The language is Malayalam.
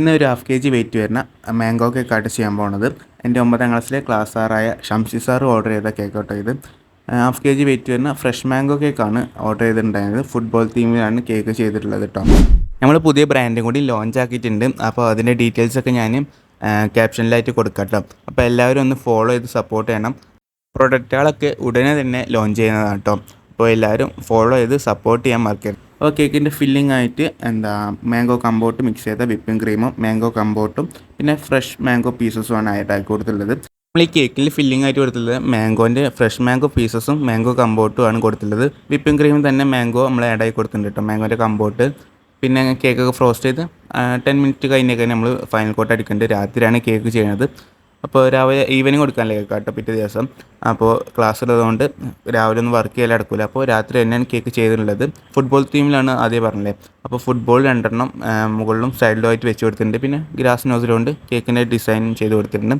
ഇന്ന് ഒരു ഹാഫ് കെ ജി വെയിറ്റ് വരുന്ന മാംഗോ കേക്കായിട്ട് ചെയ്യാൻ പോകുന്നത് എൻ്റെ 9ാം ക്ലാസ്സിലെ ക്ലാസ് സാറായ ഷംസി സാർ ഓർഡർ ചെയ്ത കേക്ക് കേട്ടോ. ഇത് ഹാഫ് കെ ജി വെയിറ്റ് വരുന്ന ഫ്രഷ് മാംഗോ കേക്കാണ് ഓർഡർ ചെയ്തിട്ടുണ്ടായിരുന്നത്. ഫുട്ബോൾ തീമിലാണ് കേക്ക് ചെയ്തിട്ടുള്ളത് കേട്ടോ. നമ്മൾ പുതിയ ബ്രാൻഡും കൂടി ലോഞ്ച് ആക്കിയിട്ടുണ്ട്. അപ്പോൾ അതിൻ്റെ ഡീറ്റെയിൽസൊക്കെ ഞാൻ ക്യാപ്ഷനിലായിട്ട് കൊടുക്കാം കേട്ടോ. അപ്പോൾ എല്ലാവരും ഒന്ന് ഫോളോ ചെയ്ത് സപ്പോർട്ട് ചെയ്യണം. പ്രൊഡക്റ്റുകളൊക്കെ ഉടനെ തന്നെ ലോഞ്ച് ചെയ്യുന്നതാണ് കേട്ടോ. അപ്പോൾ എല്ലാവരും ഫോളോ ചെയ്ത് സപ്പോർട്ട് ചെയ്യാൻ മറക്കരുത്. അപ്പോൾ കേക്കിൻ്റെ ഫില്ലിംഗ് ആയിട്ട് മാംഗോ കമ്പോട്ട് മിക്സ് ചെയ്ത വിപ്പിംഗ് ക്രീമും മാംഗോ കമ്പോട്ടും പിന്നെ ഫ്രഷ് മാംഗോ പീസസുമാണ് ആയിട്ടാക്കി കൊടുത്തിട്ടുള്ളത്. നമ്മൾ ഈ കേക്കിൽ ഫില്ലിംഗ് ആയിട്ട് കൊടുത്തിട്ടുള്ളത് മാംഗോൻ്റെ ഫ്രഷ് മാംഗോ പീസസും മാംഗോ കമ്പോട്ടും ആണ് കൊടുത്തിട്ടുള്ളത്. വിപ്പിംഗ് ക്രീമിൽ തന്നെ മാംഗോ നമ്മൾ ആഡായി കൊടുത്തിട്ടുണ്ട് കേട്ടോ, മാംഗോൻ്റെ കമ്പോട്ട്. പിന്നെ കേക്കൊക്കെ ഫ്രോസ്റ്റ് ചെയ്ത് 10 മിനിറ്റ് കഴിഞ്ഞൊക്കെ നമ്മൾ ഫൈനൽ കോട്ട് അടിക്കേണ്ടത്. രാത്രിയാണ് കേക്ക് ചെയ്യുന്നത്. അപ്പോൾ രാവിലെ ഈവനിങ് കൊടുക്കാനല്ലേ കേക്ക് കേട്ടോ, പിറ്റേ ദിവസം. അപ്പോൾ ക്ലാസ് ഉള്ളതുകൊണ്ട് രാവിലെ ഒന്നും വർക്ക് ചെയ്യാൻ നടക്കില്ല. അപ്പോൾ രാത്രി തന്നെയാണ് കേക്ക് ചെയ്തിട്ടുള്ളത്. ഫുട്ബോൾ തീമിലാണ് ആദ്യം പറഞ്ഞത്. അപ്പോൾ ഫുട്ബോൾ 2 മുകളിലും സൈഡിലുമായിട്ട് വെച്ച് കൊടുത്തിട്ടുണ്ട്. പിന്നെ ഗ്രാസ് നോസിലുകൊണ്ട് കേക്കിൻ്റെ ഡിസൈൻ ചെയ്ത് കൊടുത്തിട്ടുണ്ട്.